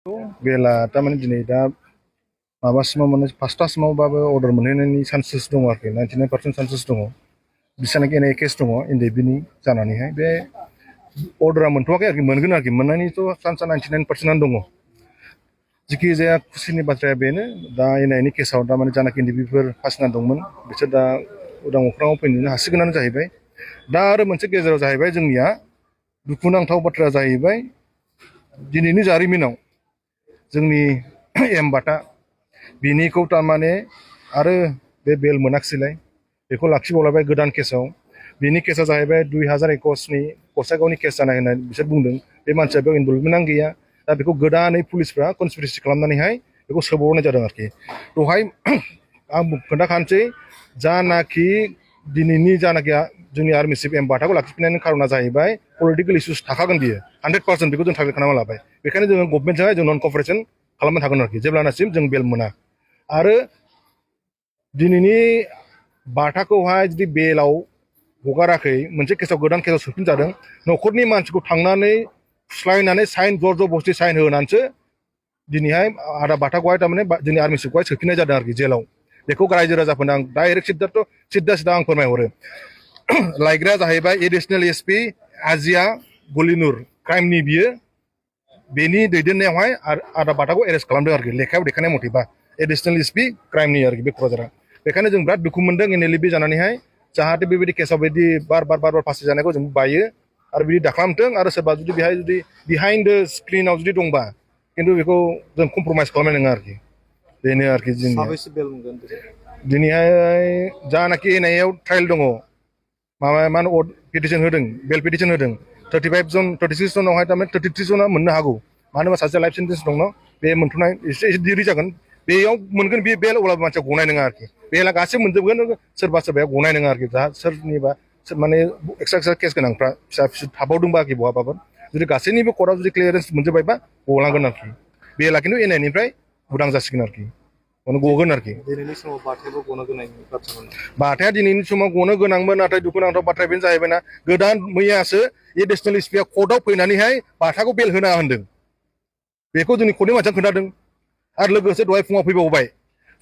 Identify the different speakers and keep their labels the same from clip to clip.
Speaker 1: बेला तारमाने दिनै दा माबासिमाव माने फासथासिमावबाबो अर्डार मोनहैनायनि चान्सेस दङ आरोखि 99% चान्सेस दङ बिसानाखि एनै केस दङ NDFB जानानैहाय बे अर्डारा मोनथ'वाखै आरोखि मोनगोन आरोखि मोननायनिथ' चान्सआ 99%आनो दङ जिखि जाया खुसिनि बाथ्राया बेनो दा एनायनि केसाव दा माने जानाखि NDFBफोर फासिना दंमोन बिसोर दा उदां अख्राङाव फैनो हासिगोनानो जाहैबाय दा आरो मोनसे गेजेराव जाहैबाय जोंनिया दुखुनांथाव बाथ्रा जाहैबाय दिनैनि जारिमिनाव जोंनि एमबाटा बिनिखौ तारमाने आरो बे बेल मोनाखिसैलाय बेखौ लाखिबावलायबाय गोदान केसाव बिनि केसा जाहैबाय 2021नि गसाइगावनि केस जानाय होननानै बिसोर बुंदों बे मानसिया बेयाव इनभल्भमेन्टआनो गैया दा बेखौ गोदानै पुलिसफ्रा कनस्पिरेसि खालामनानैहाय बेखौ सोबावनाय जादों आरोखि दहाय आं खोन्थाखानोसै जानाखि दिनैनि जानाखि जोंनि आर्मि चिफ एमबाटाखौ लाखिफिननायनि खारना जाहैबाय पलिटिकेल इस्युस थाखागोन बियो 100% बेखौ जों टारगेट खालामना लाबाय बेखायनो जोङो गभर्नमेन्टजोंहाय जों नन कपारेसन खालामनो थागोन आरोखि जेब्लानासिम जों बेल मोना आरो दिनैनि बाटाखौहाय जुदि बेलाव हगाराखै मोनसे केसाव गोदान केसाव सोफिनजादों न'खरनि मानसिखौ थांनानै फुस्लायनानै साइन जर-जबस्ति साइन होनानैसो दिनैहाय आदा बाटाखौहाय तारमाने जोंनि आर्मि चिफखौहाय सोफिननाय जादों आरोखि जेलाव बेखौ रायजो राजाफोरनो आं डाइरेक्ट सिद्दा आं फोरमायहरो लायग्राया जाहैबाय एडिशनेल SP आजिया गलिनुर क्राइमनि बियो बेनि दैदेननायावहाय आदा बाटाखौ एरेस्ट खालामदों आरोखि लेखायाव देखायनाय मथेबा एडिशनेल SP क्राइमनि आरोखि बे क'क्राझारा बेखायनो जों बिराद दुखु मोनदों NLFB जानानैहाय जाहाथे बेबायदि केसाव बिदि बार फासि जानायखौ जों बायो आरो बिदि दाखालामथों आरो सोरबा जुदि बेहाय जुदि बिहाइन्ड द स्क्रिनाव जुदि दंबा खिन्थु बेखौ जों कमप्रमाइस खालामनाय नङा आरोखि बेनो आरोखि जोंनि दिनैहाय जानाखि एनआइआव ट्रायल दङ माबा मा होनो पिटिसन होदों बेल पिटिसन होदों 35 जन 36 जनावहाय तारमाने 33 जना मोननो हागौ मानो होनबा सासे लाइफ सेन्टेन्स दङ बे मोनथ'नाय एसे दिरि जागोन बेयाव मोनगोन बे बेल अब्लाबो मानसिया गनाय नङा आरोखि बेला गासैबो मोनजोबगोन सोरबा सोरबाया गनाय नङा आरोखि जा सोरनिबा माने एक्सट्रा केस गोनांफ्रा फिसा फिसौ थाबावदोंबा आरोखि बहाबाबो जुदि गासैनिबो कर्टआव जुदि क्लियारेन्स मोनजोबबायबा गलांगोन आरोखि बेला खिन्थु एनआइनिफ्राय उदां जासिगोन आरोखि गगोन आरोखि
Speaker 2: दिनैनि समाव बाथायाबो गनो गोनांनि बाथ्रामोन
Speaker 1: बाथाया दिनैनि समाव गनो गोनांमोन नाथाय दुखुनांथाव बाथ्राया बेनो जाहैबायना गोदान मैयासो एडिशनेल SPआ कर्टआव फैनानैहाय बाथाखौ बेल होना होनदों बेखौ जोंनि कर्टनि मानसिया खोन्थादों आरो लोगोसे दहाय फुङाव फैबावबाय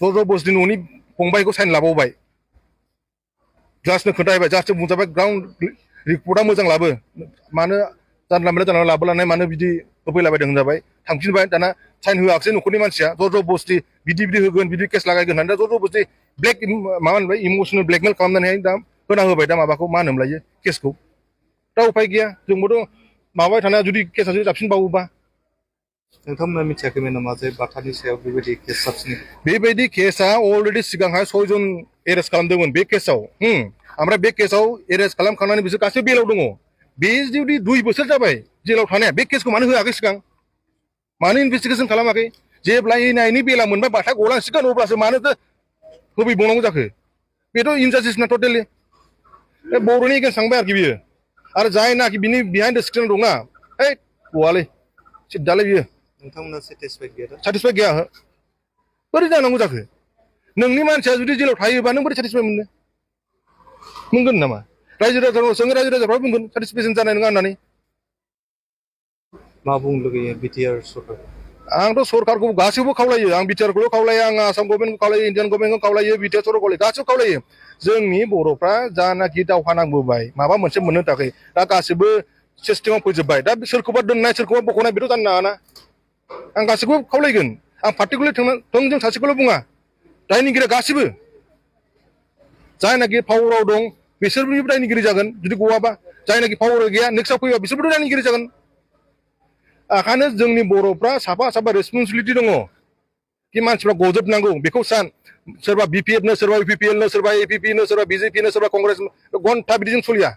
Speaker 1: जर-जबस्ति न'नि फंबायखौ साइन लाबावबाय जास्टनो खोन्थाहैबाय जास्टनो बुंजाबाय ग्राउन्ड रिपर्टआ मोजां लाबो मानो जानला मोनला लाबोलानाय मानो बिदि होफैलाबायदों होनजाबाय थांफिनबाय दाना साइन होआखिसै न'खरनि मानसिया जर-जबस्ति बिदि होगोन बिदि केस लागायगोन होननानै दा जर-जबस्ति ब्लेक माबा होनबाय इमसनेल ब्लेकमेल खालामनानैहाय दा होना होबाय दा माबाखौ मा होनोमोनलायो केसखौ दा उपाय गैया जोंबोथ' माबाबाय थानाया जुदि केसा जुदि जाबसिनबावोबा
Speaker 2: नोंथांमोना मिथियाखैमोन नामा जे बाथानि सायाव बेबायदि केस जाबसिनो
Speaker 1: बेबायदि केसा अलरेडि सिगांहाय 6 जन एरेस्ट खालामदोंमोन बे केसाव ओमफ्राय बे केसाव एरेस्ट खालामखांनानै बिसोर गासैबो बेलाव दङ बे जुदि 2 बोसोर जाबाय जेलाव थानाया बे केसखौ मानो होआखै सिगां मानो इनभेस्टिगेसन खालामाखै जेब्ला एनआइनि बेला मोनबाय बाथा गलांसिगोन अब्लासो मानोथो होफैबावनांगौ जाखो बेथ' इनजास्टिस ना टटेलि बे बर'नि एगेन्स्ट थांबाय आरोखि बियो आरो जायनाखि बिनि बिहाइन्ड द स्क्रिन दंना है गवालै सिद्दालै बियो
Speaker 2: नोंथांमोना
Speaker 1: सेटिसफाइड गैया बोरै जानांगौ जाखो नोंनि मानसिया जुदि जेलाव थायोबा नों बोरै सेटिसफाइड मोनगोन नामा रायजो राजाफोरनाव सोङो रायजो राजाफ्रा बुंगोन सेटिसफेक्सन जानाय नङा होननानै
Speaker 2: मा बुंनो लुगैयो बिटिआर सरकार
Speaker 1: आंथ' सरकारखौ गासैबो खावलायो आं बिटिआरखौल' खावलाया आं आसाम गभर्नमेन्टखौ खावलायो इन्डियान गभर्नमेन्टखौ खावलायो बिटिआर सरकारखौ खावलायो गासैबो खावलायो जोंनि बर'फ्रा जानाखि दावहा नांबोबाय माबा मोनसे मोननो थाखाय दा गासैबो सिस्टेमाव फैजोब्बाय दा सोरखौबा दोननाय सोरखौबा बख'नाय बेथ' जानो नाङाना आं गासैखौबो खावलायगोन आं पार्टिकुलार थोंजों सासेखौल' बुङा दायनिगिरिया गासैबो जायनाखि पावाराव दं बिसोरनिबो दायनिगिरि जागोन जुदि गवाबा जायनाखि पावार गैया नेक्स्टआव फैबा बिसोरबोथ' दायनिगिरि जागोन ओंखायनो जोंनि बर'फ्रा साफा रेसपन्सिबिलिटि दङ कि मानसिफ्रा गजोबनांगौ बेखौ सान सोरबा BPF नो सोरबा UPPL नो सोरबा APP नो सोरबा BJP नो सोरबा कंग्रेस घन्टा बिदिजों सोलिया